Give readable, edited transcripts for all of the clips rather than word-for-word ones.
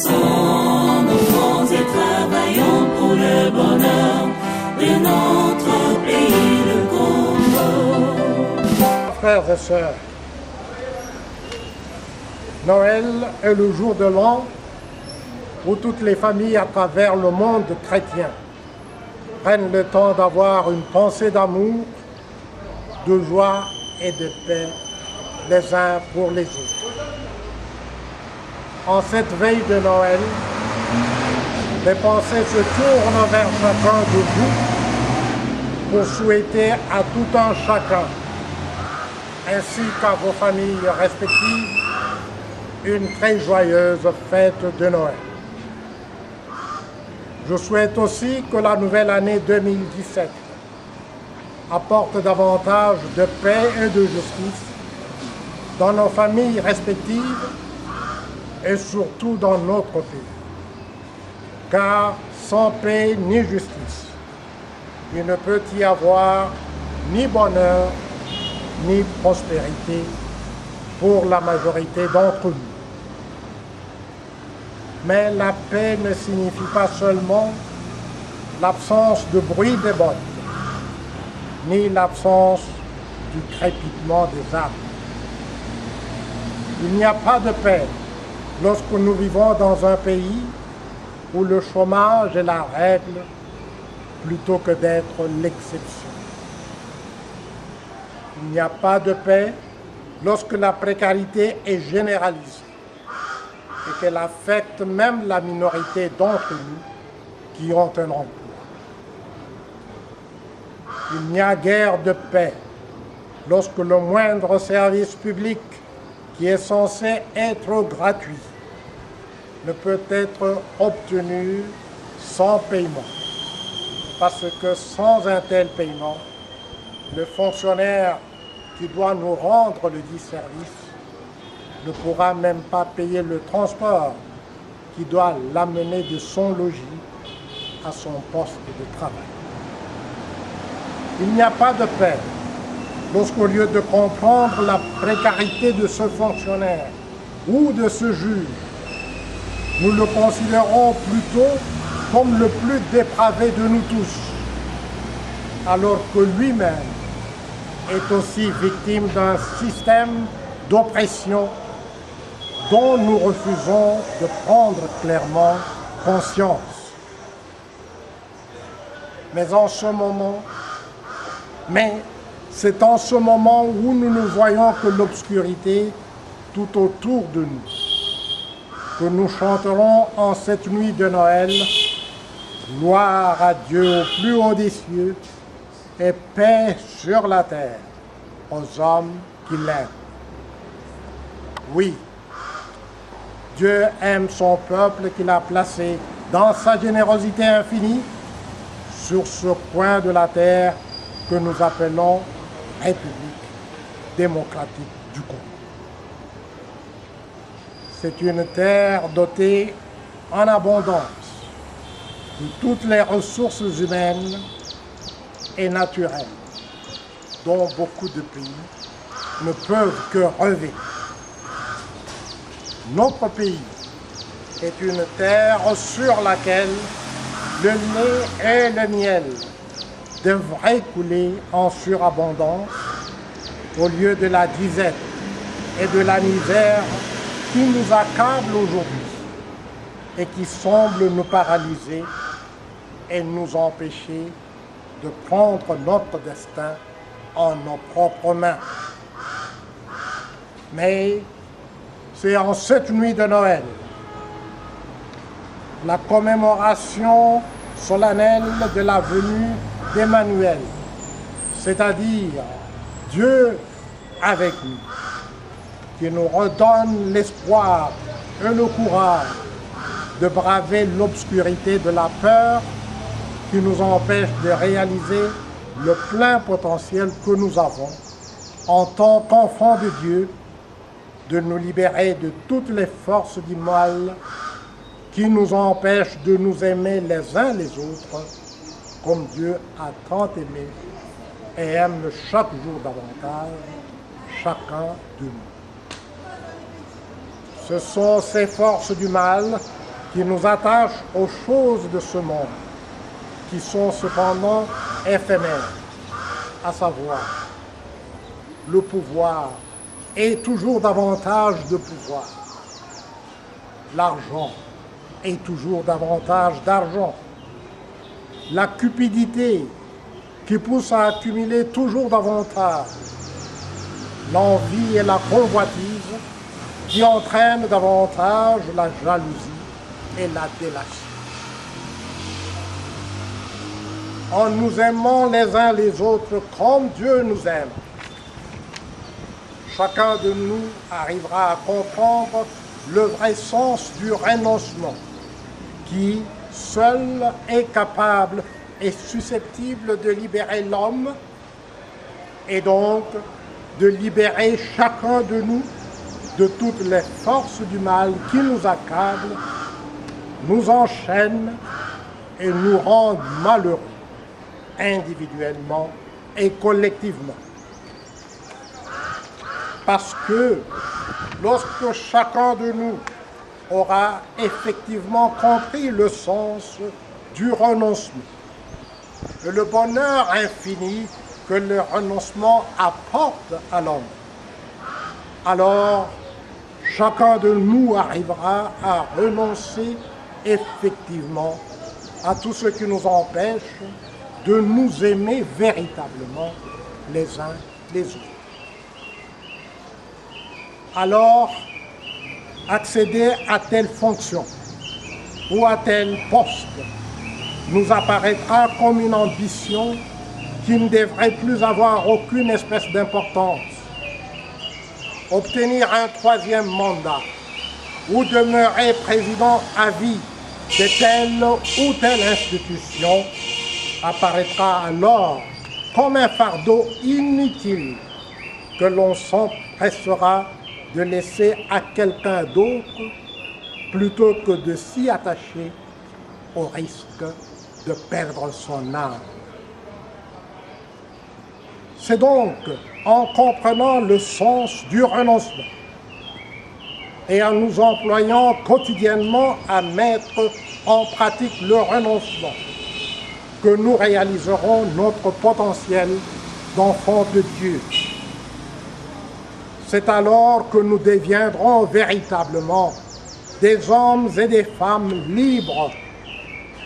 Dansons, dansons et travaillons pour le bonheur de notre pays, le Congo. Frères et sœurs, Noël est le jour de l'an où toutes les familles à travers le monde chrétien prennent le temps d'avoir une pensée d'amour, de joie et de paix les uns pour les autres. En cette veille de Noël, les pensées se tournent vers chacun de vous pour souhaiter à tout un chacun, ainsi qu'à vos familles respectives, une très joyeuse fête de Noël. Je souhaite aussi que la nouvelle année 2017 apporte davantage de paix et de justice dans nos familles respectives et surtout dans notre pays. Car sans paix ni justice, il ne peut y avoir ni bonheur ni prospérité pour la majorité d'entre nous. Mais la paix ne signifie pas seulement l'absence de bruit des bottes, ni l'absence du crépitement des arbres. Il n'y a pas de paix lorsque nous vivons dans un pays où le chômage est la règle plutôt que d'être l'exception. Il n'y a pas de paix lorsque la précarité est généralisée et qu'elle affecte même la minorité d'entre nous qui ont un emploi. Il n'y a guère de paix lorsque le moindre service public qui est censé être gratuit ne peut être obtenu sans paiement. Parce que sans un tel paiement, le fonctionnaire qui doit nous rendre le dit service ne pourra même pas payer le transport qui doit l'amener de son logis à son poste de travail. Il n'y a pas de paix lorsqu'au lieu de comprendre la précarité de ce fonctionnaire ou de ce juge, nous le considérons plutôt comme le plus dépravé de nous tous, alors que lui-même est aussi victime d'un système d'oppression dont nous refusons de prendre clairement conscience. Mais c'est en ce moment où nous ne voyons que l'obscurité tout autour de nous, que nous chanterons en cette nuit de Noël « Gloire à Dieu au plus haut des cieux et paix sur la terre aux hommes qui l'aiment. » Oui, Dieu aime son peuple qu'il a placé dans sa générosité infinie sur ce coin de la terre que nous appelons République démocratique du Congo. C'est une terre dotée en abondance de toutes les ressources humaines et naturelles dont beaucoup de pays ne peuvent que rêver. Notre pays est une terre sur laquelle le lait et le miel devraient couler en surabondance au lieu de la disette et de la misère qui nous accable aujourd'hui et qui semble nous paralyser et nous empêcher de prendre notre destin en nos propres mains. Mais c'est en cette nuit de Noël, la commémoration solennelle de la venue d'Emmanuel, c'est-à-dire Dieu avec nous, qui nous redonne l'espoir et le courage de braver l'obscurité de la peur qui nous empêche de réaliser le plein potentiel que nous avons en tant qu'enfants de Dieu, de nous libérer de toutes les forces du mal qui nous empêchent de nous aimer les uns les autres comme Dieu a tant aimé et aime chaque jour davantage chacun de nous. Ce sont ces forces du mal qui nous attache aux choses de ce monde, qui sont cependant éphémères, à savoir le pouvoir et toujours davantage de pouvoir, l'argent et toujours davantage d'argent, la cupidité qui pousse à accumuler toujours davantage, l'envie et la convoitise qui entraînent davantage la jalousie et la délation. En nous aimant les uns les autres comme Dieu nous aime, chacun de nous arrivera à comprendre le vrai sens du renoncement qui, seul, est capable et susceptible de libérer l'homme et donc de libérer chacun de nous de toutes les forces du mal qui nous accablent, nous enchaînent et nous rendent malheureux, individuellement et collectivement. Parce que lorsque chacun de nous aura effectivement compris le sens du renoncement, et le bonheur infini que le renoncement apporte à l'homme, alors chacun de nous arrivera à renoncer effectivement à tout ce qui nous empêche de nous aimer véritablement les uns les autres. Alors, accéder à telle fonction ou à tel poste nous apparaîtra comme une ambition qui ne devrait plus avoir aucune espèce d'importance. Obtenir un troisième mandat ou demeurer président à vie de telle ou telle institution apparaîtra alors comme un fardeau inutile que l'on s'empressera de laisser à quelqu'un d'autre plutôt que de s'y attacher au risque de perdre son âme. C'est donc en comprenant le sens du renoncement et en nous employant quotidiennement à mettre en pratique le renoncement que nous réaliserons notre potentiel d'enfants de Dieu. C'est alors que nous deviendrons véritablement des hommes et des femmes libres,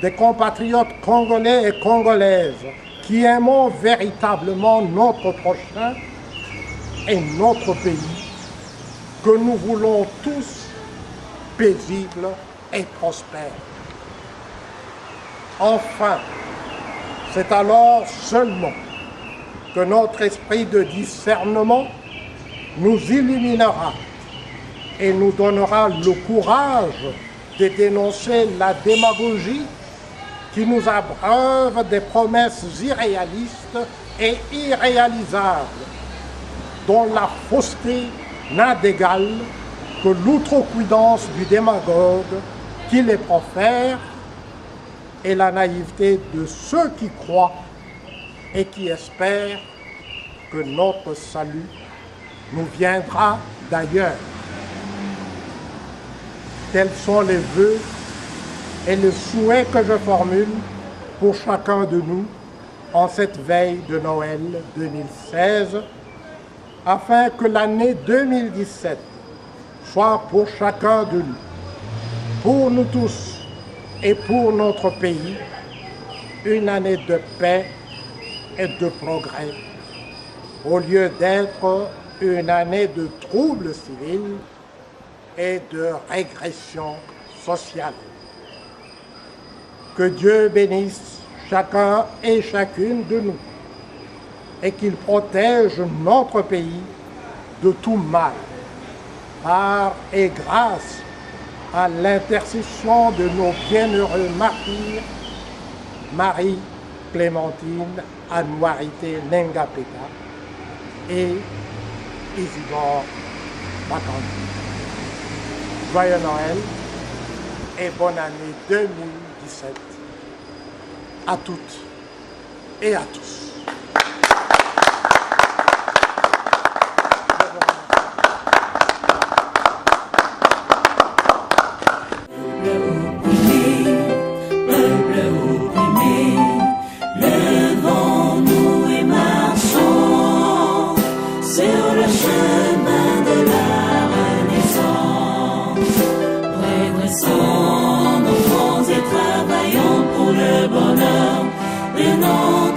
des compatriotes congolais et congolaises qui aimons véritablement notre prochain et notre pays, que nous voulons tous paisibles et prospères. Enfin, c'est alors seulement que notre esprit de discernement nous illuminera et nous donnera le courage de dénoncer la démagogie qui nous abreuve des promesses irréalistes et irréalisables, dont la fausseté n'a d'égal que l'outrecuidance du démagogue qui les profère et la naïveté de ceux qui croient et qui espèrent que notre salut nous viendra d'ailleurs. Tels sont les vœux et les souhaits que je formule pour chacun de nous en cette veille de Noël 2016, afin que l'année 2017 soit pour chacun de nous, pour nous tous et pour notre pays, une année de paix et de progrès, au lieu d'être une année de troubles civils et de régression sociale. Que Dieu bénisse chacun et chacune de nous et qu'il protège notre pays de tout mal, par et grâce à l'intercession de nos bienheureux martyrs, Marie Clémentine Anouarité Nengapeta et Isidore Bakandi. Joyeux Noël et bonne année 2017 à toutes et à tous. Le Baissons nos fronts et travaillons pour le bonheur de nos